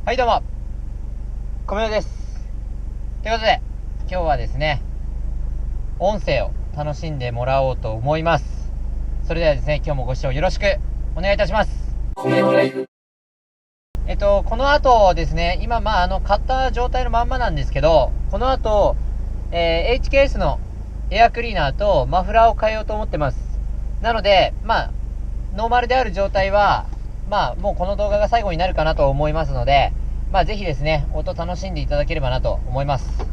はいどうも、小室です。ということで、今日はですね、音声を楽しんでもらおうと思います。それではですね、今日もご視聴よろしくお願いいたします。この後ですね、今買った状態のまんまなんですけど、この後、HKS のエアクリーナーとマフラーを変えようと思ってます。なので、ノーマルである状態は、もうこの動画が最後になるかなと思いますので、ぜひですね、音楽しんでいただければなと思います。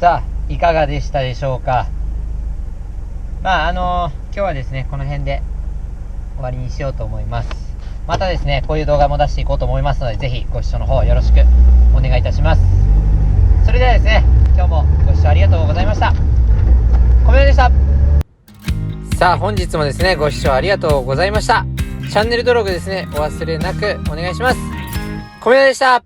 さあ、いかがでしたでしょうか。まあ今日はですね、この辺で終わりにしようと思います。またですね、こういう動画も出していこうと思いますので、ぜひご視聴の方よろしくお願いいたします。それではですね、今日もご視聴ありがとうございました。コメントでした。さあ、本日もですね、ご視聴ありがとうございました。チャンネル登録ですね、お忘れなくお願いします。コメントでした。